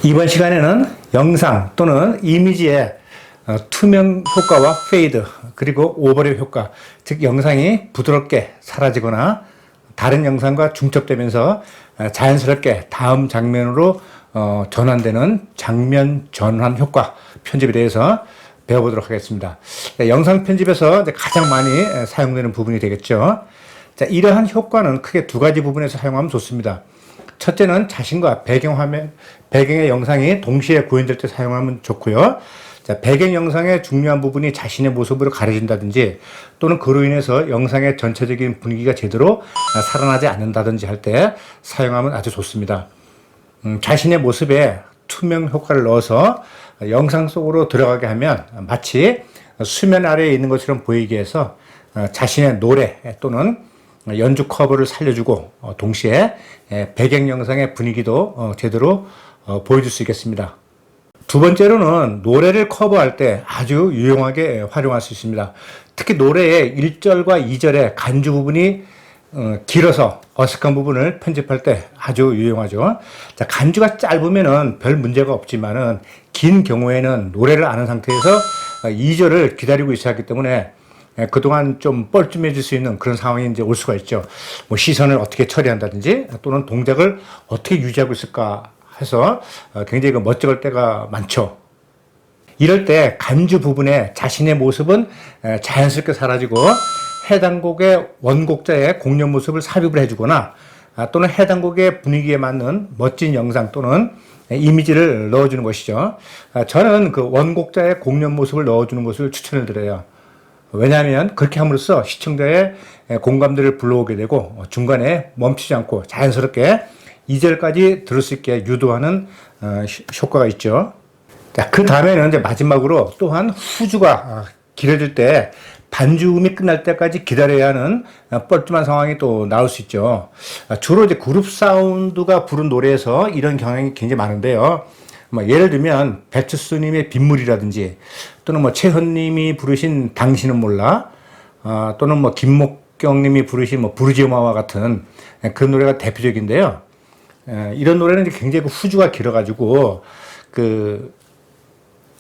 이번 시간에는 영상 또는 이미지의 투명 효과와 페이드, 그리고 오버랩 효과, 즉 영상이 부드럽게 사라지거나 다른 영상과 중첩되면서 자연스럽게 다음 장면으로 전환되는 장면 전환 효과 편집에 대해서 배워보도록 하겠습니다. 영상 편집에서 가장 많이 사용되는 부분이 되겠죠. 자, 이러한 효과는 크게 두 가지 부분에서 사용하면 좋습니다. 첫째는 자신과 배경의 영상이 동시에 구현될 때 사용하면 좋고요. 자, 배경 영상의 중요한 부분이 자신의 모습으로 가려진다든지, 또는 그로 인해서 영상의 전체적인 분위기가 제대로 살아나지 않는다든지 할 때 사용하면 아주 좋습니다. 자신의 모습에 투명 효과를 넣어서 영상 속으로 들어가게 하면 마치 수면 아래에 있는 것처럼 보이게 해서 자신의 노래 또는 연주 커버를 살려주고, 동시에 배경 영상의 분위기도 제대로 보여줄 수 있겠습니다. 두 번째로는 노래를 커버할 때 아주 유용하게 활용할 수 있습니다. 특히 노래의 1절과 2절의 간주 부분이 길어서 어색한 부분을 편집할 때 아주 유용하죠. 자, 간주가 짧으면은 별 문제가 없지만은 긴 경우에는 노래를 아는 상태에서 2절을 기다리고 있어야 하기 때문에 그동안 좀 뻘쭘해질 수 있는 그런 상황이 이제 올 수가 있죠. 뭐 시선을 어떻게 처리한다든지, 또는 동작을 어떻게 유지하고 있을까 해서 굉장히 멋쩍을 때가 많죠. 이럴 때 간주 부분에 자신의 모습은 자연스럽게 사라지고, 해당 곡의 원곡자의 공연 모습을 삽입을 해주거나, 또는 해당 곡의 분위기에 맞는 멋진 영상 또는 이미지를 넣어주는 것이죠. 저는 그 원곡자의 공연 모습을 넣어주는 것을 추천을 드려요. 왜냐하면 그렇게 함으로써 시청자의 공감대를 불러오게 되고, 중간에 멈추지 않고 자연스럽게 2절까지 들을 수 있게 유도하는 효과가 있죠. 자, 그 다음에는 이제 마지막으로 또한 후주가 길어질 때 반주음이 끝날 때까지 기다려야 하는 뻘쭘한 상황이 또 나올 수 있죠. 주로 이제 그룹 사운드가 부른 노래에서 이런 경향이 굉장히 많은데요. 뭐 예를 들면 배철수님의 빗물이라든지, 또는 뭐 최현님이 부르신 당신은 몰라, 또는 뭐 김목경님이 부르신 뭐 부르지오마와 같은 그런 노래가 대표적인데요. 이런 노래는 이제 굉장히 후주가 길어가지고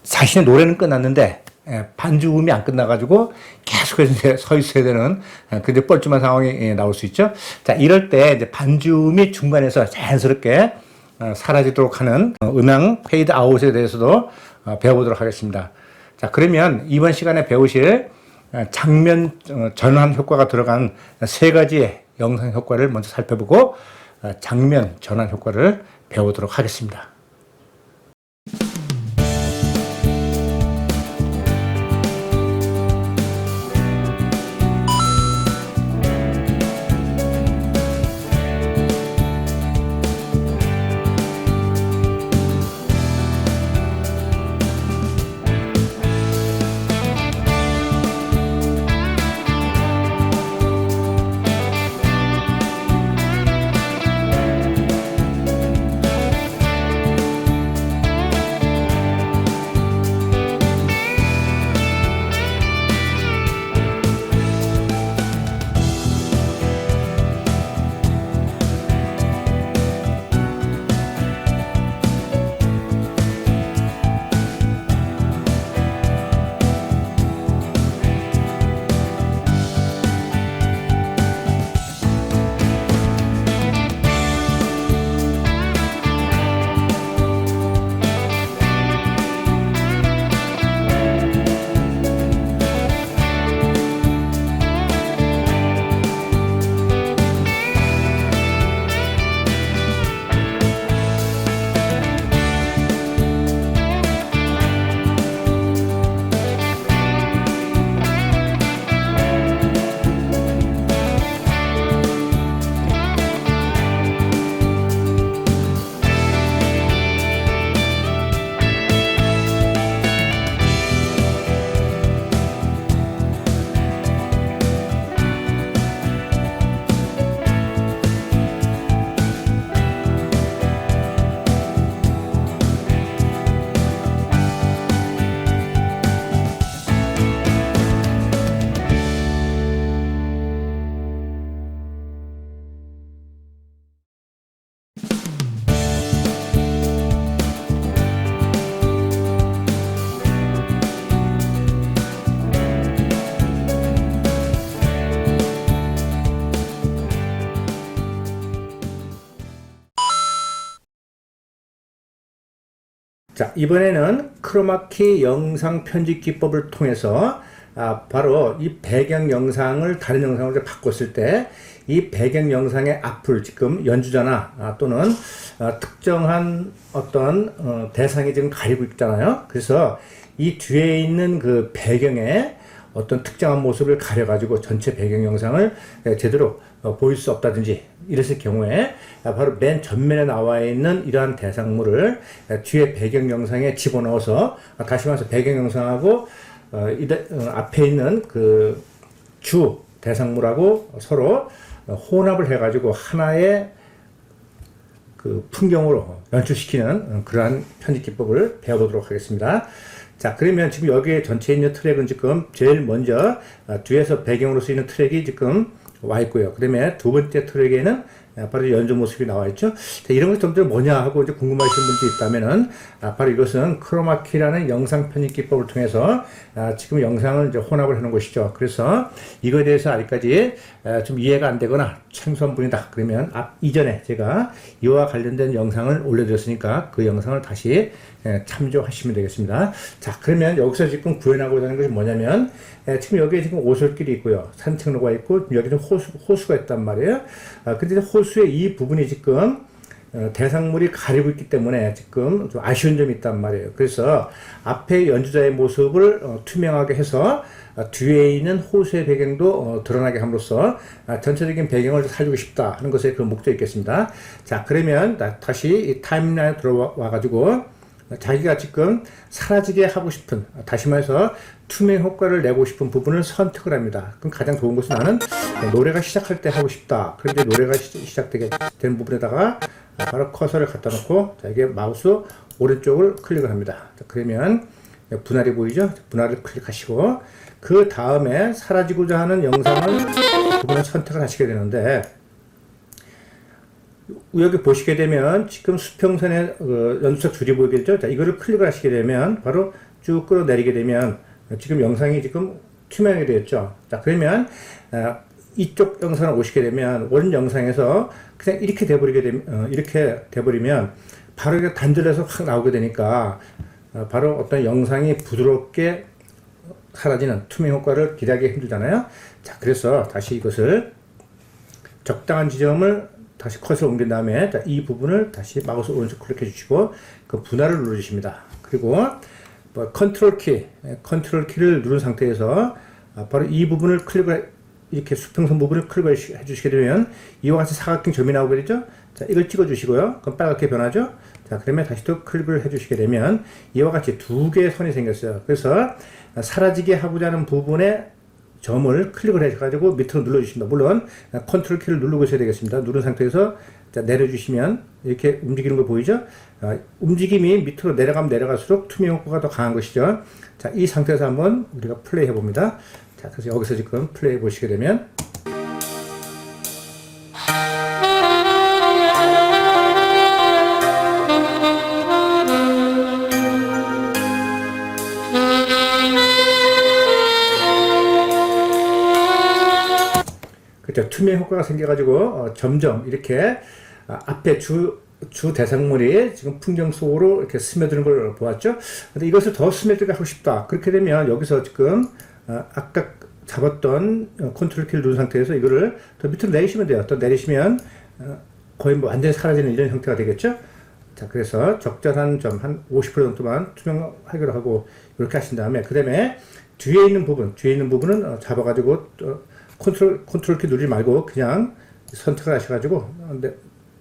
자신의 노래는 끝났는데 반주음이 안 끝나가지고 계속해서 서 있어야 되는 굉장히 뻘쭘한 상황이 나올 수 있죠. 자, 이럴 때 이제 반주음이 중간에서 자연스럽게 사라지도록 하는 음향 페이드 아웃에 대해서도 배워보도록 하겠습니다. 자, 그러면 이번 시간에 배우실 장면 전환 효과가 들어간 세 가지의 영상 효과를 먼저 살펴보고 장면 전환 효과를 배우도록 하겠습니다. 자, 이번에는 크로마키 영상 편집 기법을 통해서 바로 이 배경 영상을 다른 영상으로 바꿨을 때 이 배경 영상의 앞을 지금 연주자나 또는 특정한 어떤 대상이 지금 가리고 있잖아요. 그래서 이 뒤에 있는 그 배경에 어떤 특정한 모습을 가려가지고 전체 배경 영상을 제대로 보일 수 없다든지 이랬을 경우에 바로 맨 전면에 나와 있는 이러한 대상물을 뒤에 배경 영상에 집어넣어서 다시 말해서 배경 영상하고 앞에 있는 그 주 대상물하고 서로 혼합을 해가지고 하나의 그 풍경으로 연출시키는 그러한 편집 기법을 배워보도록 하겠습니다. 자, 그러면 지금 여기에 전체에 있는 트랙은 지금 제일 먼저 뒤에서 배경으로 쓰이는 트랙이 지금 와 있고요. 그 다음에 두 번째 트랙에는 바로 연주 모습이 나와 있죠. 자, 이런 것들 뭐냐 하고 이제 궁금하신 분들이 있다면은 바로 이것은 크로마키라는 영상 편집 기법을 통해서 지금 영상을 이제 혼합을 하는 것이죠. 그래서 이거에 대해서 아직까지 좀 이해가 안 되거나 생소한 분이다 그러면 이전에 제가 이와 관련된 영상을 올려드렸으니까 그 영상을 다시 참조하시면 되겠습니다. 자, 그러면 여기서 지금 구현하고자 하는 것이 뭐냐면 지금 여기에 지금 오솔길이 있고요. 산책로가 있고 여기는 호수가 있단 말이에요. 근데 호수의 이 부분이 지금 대상물이 가리고 있기 때문에 지금 좀 아쉬운 점이 있단 말이에요. 그래서 앞에 연주자의 모습을 투명하게 해서 뒤에 있는 호수의 배경도 드러나게 함으로써 전체적인 배경을 살리고 싶다 하는 것에 그 목적이 있겠습니다. 자, 그러면 다시 타임라인에 들어와 가지고 자기가 지금 사라지게 하고 싶은, 다시 말해서 투명 효과를 내고 싶은 부분을 선택을 합니다. 그럼 가장 좋은 것은 나는 노래가 시작할 때 하고 싶다. 그런데 노래가 시작되게 되는 부분에다가 바로 커서를 갖다 놓고 자, 이게 마우스 오른쪽을 클릭을 합니다. 자, 그러면 분할이 보이죠? 분할을 클릭하시고 그 다음에 사라지고자 하는 영상을 부분을 선택을 하시게 되는데 여기 보시게 되면 지금 수평선의 연수석 줄이 보이겠죠? 자, 이거를 클릭을 하시게 되면 바로 쭉 끌어내리게 되면 지금 영상이 지금 투명하게 되었죠. 자, 그러면 이쪽 영상을 오시게 되면 원 영상에서 그냥 이렇게 이렇게 돼버리면 바로 이렇게 단절해서 확 나오게 되니까 바로 어떤 영상이 부드럽게 사라지는 투명 효과를 기대하기 힘들잖아요. 자, 그래서 다시 이것을 적당한 지점을 다시 컷을 옮긴 다음에 자, 이 부분을 다시 마우스 오른쪽 클릭해 주시고 그 분할을 눌러주십니다. 그리고 컨트롤 키를 누른 상태에서 바로 이 부분을 이렇게 수평선 부분을 클릭해 주시게 되면 이와 같이 사각형 점이 나오게 되죠. 자, 이걸 찍어 주시고요. 그럼 빨갛게 변하죠. 자, 그러면 다시 또 클릭을 해 주시게 되면 이와 같이 두 개의 선이 생겼어요. 그래서 사라지게 하고자 하는 부분에 점을 클릭을 해가지고 밑으로 눌러주십니다. 물론 컨트롤 키를 누르고 있어야 되겠습니다. 누른 상태에서 자, 내려주시면 이렇게 움직이는 거 보이죠? 움직임이 밑으로 내려가면 내려갈수록 투명 효과가 더 강한 것이죠. 자, 이 상태에서 한번 우리가 플레이 해봅니다. 자, 그래서 여기서 지금 플레이 보시게 되면 그렇죠. 투명 효과가 생겨가지고 점점 이렇게 앞에 주 대상물이 지금 풍경 속으로 이렇게 스며드는 걸 보았죠. 근데 이것을 더 스며들게 하고 싶다. 그렇게 되면 여기서 지금 아까 잡았던 컨트롤 키를 누른 상태에서 이거를 더 밑으로 내리시면 돼요. 또 내리시면 거의 뭐 완전히 사라지는 이런 형태가 되겠죠. 자, 그래서 적절한 점 한 50% 정도만 투명하기로 하고 이렇게 하신 다음에 그 다음에 뒤에 있는 부분은 잡아가지고 컨트롤 키 누르지 말고 그냥 선택을 하셔가지고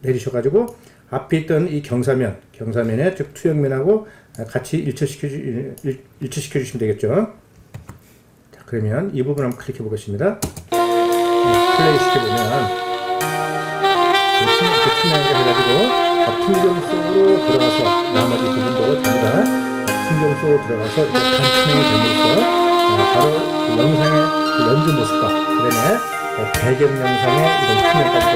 내리셔가지고 앞에 있던 이 경사면에 즉 투영면하고 같이 일치시켜 주시면 되겠죠. 자, 그러면 이 부분 한번 클릭해 보겠습니다. 플레이 시켜보면 이렇게 투명하게 해가지고 풍경 속으로 들어가서 나머지 부분도 전부 다 풍경 속으로 들어가서 이렇게 단투명이 됨으로써 바로 영상의 연주 모습과 그 다음에 배경 영상의 이런 투명감도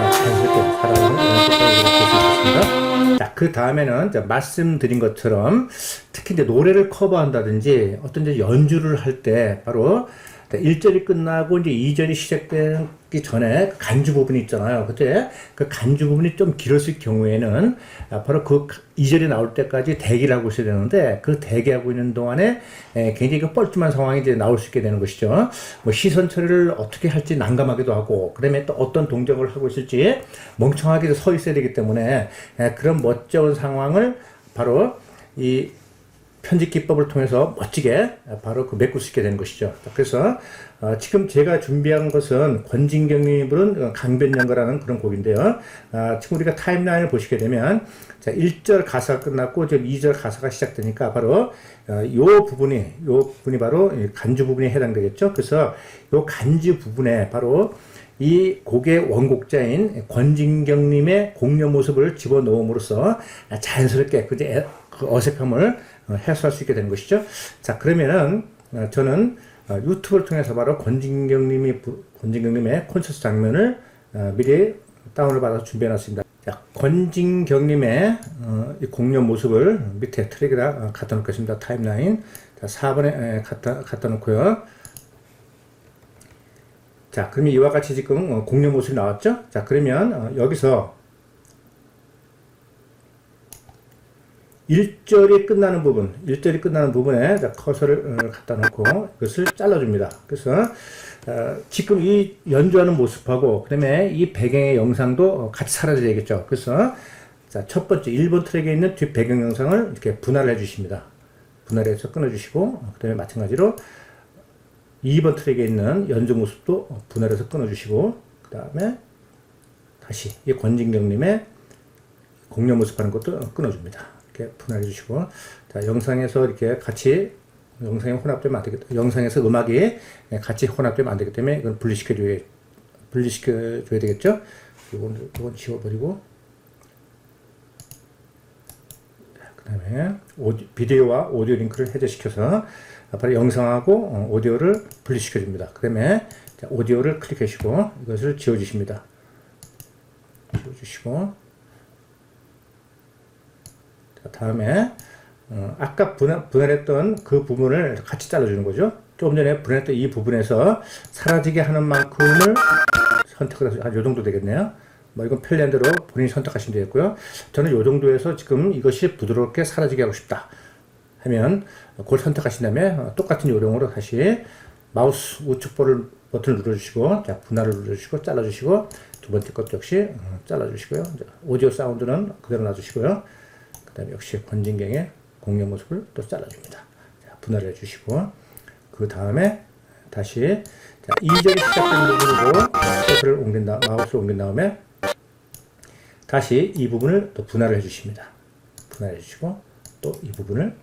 자연스럽게 살아가는 이런 효과를 볼 수 있습니다. 자, 그 다음에는 말씀드린 것처럼 특히 이제 노래를 커버한다든지 어떤 이제 연주를 할 때 바로 1절이 끝나고 이제 2절이 시작되기 전에 그 간주 부분이 있잖아요. 그때 그 간주 부분이 좀 길었을 경우에는 바로 그 2절이 나올 때까지 대기를 하고 있어야 되는데 그 대기하고 있는 동안에 굉장히 그 뻘쭘한 상황이 이제 나올 수 있게 되는 것이죠. 뭐 시선 처리를 어떻게 할지 난감하기도 하고, 그다음에 또 어떤 동작을 하고 있을지 멍청하게 서 있어야 되기 때문에 그런 멋쩍은 상황을 바로 이 편집 기법을 통해서 멋지게 바로 그 메꿀 수 있게 되는 것이죠. 그래서 지금 제가 준비한 것은 권진경님이 부른 강변연가라는 그런 곡인데요. 지금 우리가 타임라인을 보시게 되면 자, 1절 가사가 끝났고 지금 2절 가사가 시작되니까 바로 요 부분이 바로 간주 부분에 해당되겠죠. 그래서 요 간주 부분에 바로 이 곡의 원곡자인 권진경님의 공연 모습을 집어넣음으로써 자연스럽게 그 어색함을 해소할 수 있게 되는 것이죠. 자, 그러면은 저는 유튜브를 통해서 바로 권진경님의 콘서트 장면을 미리 다운을 받아서 준비해놨습니다. 자, 권진경님의 이 공연 모습을 밑에 트랙에다 갖다 놓겠습니다. 타임라인. 자, 4번에 갖다 놓고요. 자, 그러면 이와 같이 지금 공연 모습이 나왔죠? 자, 그러면 여기서 1절이 끝나는 부분에 자, 커서를 갖다 놓고 이것을 잘라줍니다. 그래서 지금 이 연주하는 모습하고 그다음에 이 배경의 영상도 같이 사라져야 되겠죠. 그래서 자, 첫 번째 1번 트랙에 있는 뒷 배경 영상을 이렇게 분할을 해주십니다. 분할해서 끊어주시고 그다음에 마찬가지로 2번 트랙에 있는 연주 모습도 분할해서 끊어주시고 그 다음에 다시 이 권진경님의 공연 모습하는 것도 끊어줍니다. 이렇게 분할해 주시고 자, 영상에서 이렇게 같이 영상에 혼합되면 안 되겠다. 영상에서 음악이 같이 혼합되면 안 되기 때문에 이건 분리시켜줘야 되겠죠. 이건 지워버리고 그 다음에 비디오와 오디오 링크를 해제시켜서 바로 영상하고 오디오를 분리시켜 줍니다. 그 다음에 오디오를 클릭하시고 이것을 지워주십니다. 지워주시고 다음에 아까 분할했던 그 부분을 같이 잘라주는 거죠. 조금 전에 분할했던 이 부분에서 사라지게 하는 만큼을 선택을 해서 한 요 정도 되겠네요. 뭐 이건 편리한 대로 본인이 선택하시면 되겠고요. 저는 요 정도에서 지금 이것이 부드럽게 사라지게 하고 싶다 하면 그걸 선택하신 다음에 똑같은 요령으로 다시 마우스 우측 버튼을 눌러주시고 자, 분할을 눌러주시고 잘라주시고 두 번째 것 역시 잘라주시고요. 오디오 사운드는 그대로 놔주시고요. 그 다음에 역시 권진경의 공연 모습을 또 잘라줍니다. 자, 분할해 주시고 그 다음에 다시 자, 2절이 시작되는 부분으로 마우스를 옮긴 다음에 다시 이 부분을 또 분할을 해주십니다. 분할해 주시고 또 이 부분을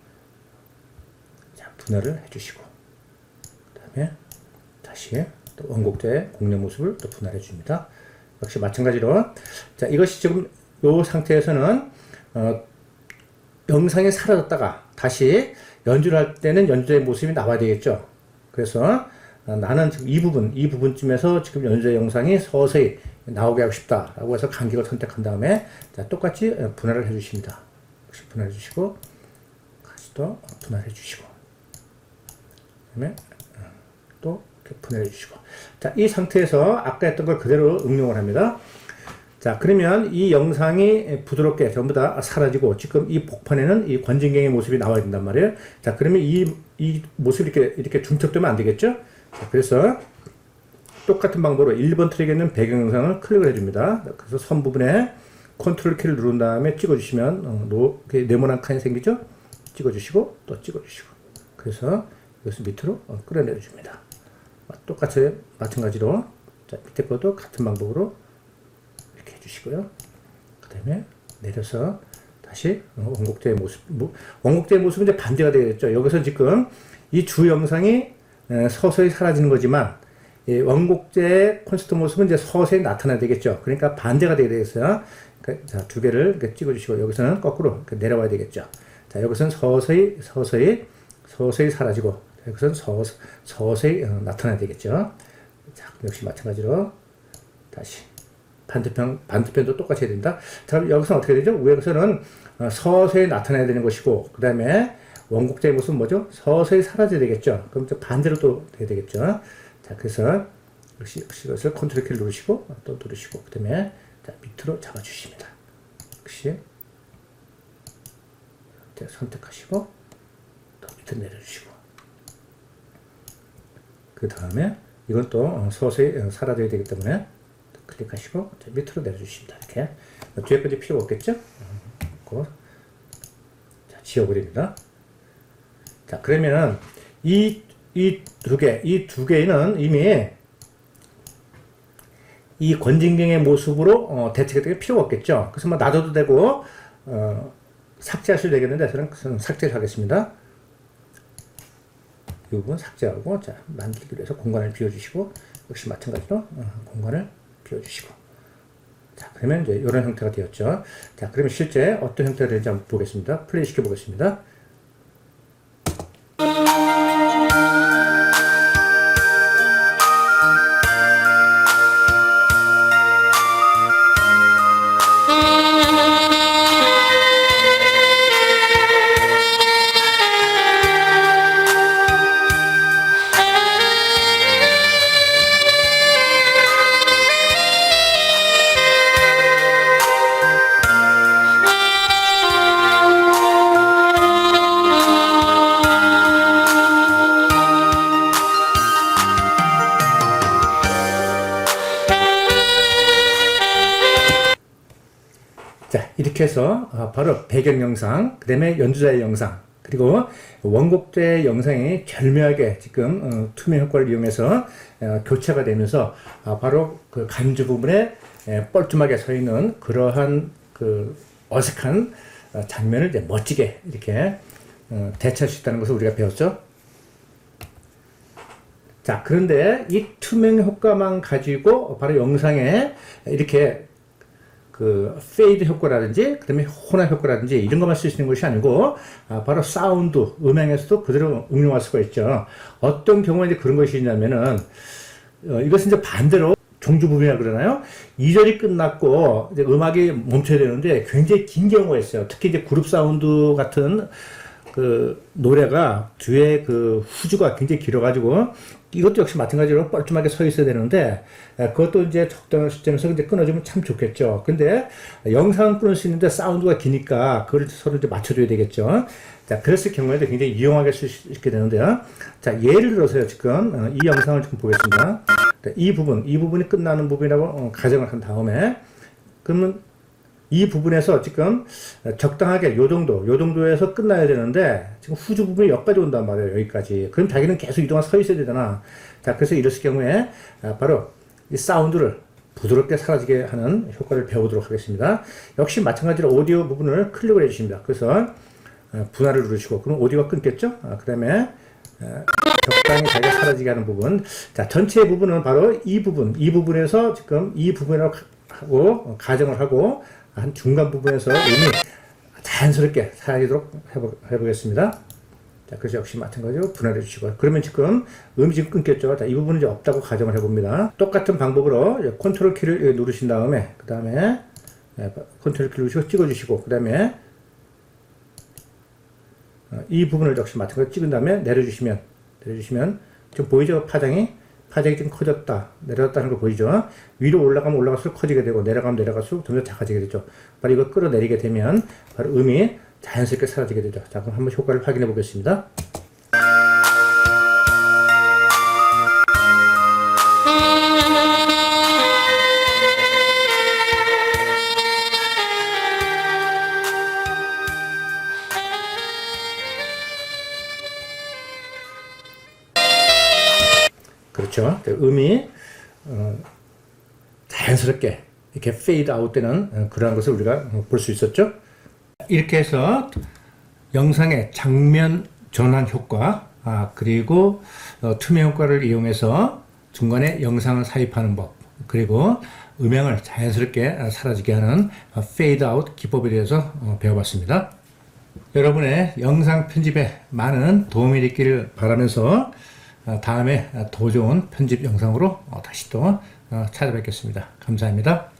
자, 분할을 해주시고 그 다음에 다시 또 원곡자의 공연 모습을 또 분할해 줍니다. 역시 마찬가지로 자, 이것이 지금 이 상태에서는 영상이 사라졌다가 다시 연주를 할 때는 연주자의 모습이 나와야 되겠죠. 그래서 나는 지금 이 부분쯤에서 지금 연주자 영상이 서서히 나오게 하고 싶다라고 해서 간격을 선택한 다음에 자, 똑같이 분할을 해주십니다. 역시 분할해 주시고 다시 또 분할해 주시고 그다음에 또 이렇게 분할해 주시고 자, 이 상태에서 아까 했던 걸 그대로 응용을 합니다. 자, 그러면 이 영상이 부드럽게 전부 다 사라지고 지금 이 복판에는 이 권진경의 모습이 나와야 된단 말이에요. 자, 그러면 이 모습이 이렇게 중첩되면 안 되겠죠? 자, 그래서 똑같은 방법으로 1번 트랙에 있는 배경 영상을 클릭을 해줍니다. 그래서 선 부분에 컨트롤 키를 누른 다음에 찍어주시면 네모난 칸이 생기죠? 찍어주시고 또 찍어주시고 그래서 이것을 밑으로 끌어내줍니다. 똑같이 마찬가지로 자, 밑에 것도 같은 방법으로 이렇게 해주시고요. 그 다음에 내려서 다시 원곡자의 모습은 이제 반대가 되겠죠. 여기서 지금 이 주 영상이 서서히 사라지는 거지만 원곡자의 콘서트 모습은 이제 서서히 나타나야 되겠죠. 그러니까 반대가 되겠어요. 그러니까 자, 두 개를 이렇게 찍어주시고 여기서는 거꾸로 이렇게 내려와야 되겠죠. 자, 여기서는 서서히 사라지고 여기서는 서서히 나타나야 되겠죠. 자, 역시 마찬가지로 다시 반대편도 똑같이 해야 됩니다. 자, 여기서는 어떻게 되죠? 위에서는 서서히 나타나야 되는 것이고 그 다음에 원곡자의 모습은 뭐죠? 서서히 사라져야 되겠죠. 그럼 또 반대로 또 돼야 되겠죠. 자, 그래서 역시 이것을 컨트롤 키를 누르시고 또 누르시고 그다음에 자, 밑으로 잡아주십니다. 역시 자, 선택하시고 또 밑으로 내려주시고 그 다음에 이건 또 서서히 사라져야 되기 때문에 클릭하시고 자, 밑으로 내려주십니다. 이렇게 뒤에까지 필요가 없겠죠? 자, 지워버립니다. 자, 그러면은 이 두 개는 이미 이 권진경의 모습으로 대체가 되게 필요가 없겠죠. 그래서 뭐 놔둬도 되고 삭제하셔도 되겠는데 저는 삭제를 하겠습니다. 이 부분 삭제하고 자, 만들기 위해서 공간을 비워주시고 역시 마찬가지로 공간을 비워주시고 자, 그러면 이제 이런 형태가 되었죠. 자, 그러면 실제 어떤 형태가 되는지 한번 보겠습니다. 플레이 시켜 보겠습니다. 자, 이렇게 해서 바로 배경 영상, 그 다음에 연주자의 영상, 그리고 원곡자의 영상이 절묘하게 지금 투명 효과를 이용해서 교차가 되면서 바로 그 간주 부분에 뻘쭘하게 서 있는 그러한 그 어색한 장면을 이제 멋지게 이렇게 대체할 수 있다는 것을 우리가 배웠죠. 자, 그런데 이 투명 효과만 가지고 바로 영상에 이렇게 그 페이드 효과라든지 그다음에 혼합 효과라든지 이런 것만 쓸 수 있는 것이 아니고 바로 사운드, 음향에서도 그대로 응용할 수가 있죠. 어떤 경우에 이제 그런 것이 있냐면은 이것은 이제 반대로 종주 부분이라고 그러나요? 2절이 끝났고 이제 음악이 멈춰야 되는데 굉장히 긴 경우가 있어요. 특히 이제 그룹 사운드 같은 그 노래가 뒤에 그 후주가 굉장히 길어가지고 이것도 역시 마찬가지로 뻘쭘하게 서 있어야 되는데 그것도 이제 적당한 시점에서 이제 끊어주면 참 좋겠죠. 근데 영상은 끊을 수 있는데 사운드가 기니까 그걸 서로 이제 맞춰줘야 되겠죠. 자, 그랬을 경우에도 굉장히 유용하게 쓸 수 있게 되는데요. 자, 예를 들어서요. 지금 이 영상을 지금 보겠습니다. 이 부분이 끝나는 부분이라고 가정을 한 다음에 그러면 이 부분에서 지금 적당하게 요 정도에서 끝나야 되는데 지금 후주 부분이 여기까지 온단 말이에요. 여기까지. 그럼 자기는 계속 이동안 서 있어야 되잖아. 자, 그래서 이랬을 경우에 바로 이 사운드를 부드럽게 사라지게 하는 효과를 배우도록 하겠습니다. 역시 마찬가지로 오디오 부분을 클릭을 해주십니다. 그래서 분할을 누르시고 그럼 오디오가 끊겠죠? 그 다음에 적당히 자기가 사라지게 하는 부분. 자, 전체 부분은 바로 이 부분에서 지금 이 부분이라고 하고 가정을 하고 한 중간 부분에서 음이 자연스럽게 사라지도록 해보겠습니다. 자, 그래서 역시 마찬가지로 분할해 주시고요. 그러면 지금 음이 지금 끊겼죠. 자, 이 부분은 이제 없다고 가정을 해봅니다. 똑같은 방법으로 컨트롤 키를 누르신 다음에, 그 다음에 컨트롤 키를 누르시고 찍어주시고, 그 다음에 이 부분을 역시 마찬가지로 찍은 다음에 내려주시면 지금 보이죠? 파장이 지금 커졌다, 내려갔다 하는 거 보이죠? 위로 올라가면 올라갈수록 커지게 되고, 내려가면 내려갈수록 점점 작아지게 되죠. 바로 이걸 끌어내리게 되면, 바로 음이 자연스럽게 사라지게 되죠. 자, 그럼 한번 효과를 확인해 보겠습니다. 그렇죠. 음이 자연스럽게 이렇게 페이드 아웃 되는 그러한 것을 우리가 볼 수 있었죠. 이렇게 해서 영상의 장면 전환 효과, 그리고 투명 효과를 이용해서 중간에 영상을 삽입하는 법, 그리고 음향을 자연스럽게 사라지게 하는 페이드 아웃 기법에 대해서 배워봤습니다. 여러분의 영상 편집에 많은 도움이 됐기를 바라면서 다음에 더 좋은 편집 영상으로 다시 또 찾아뵙겠습니다. 감사합니다.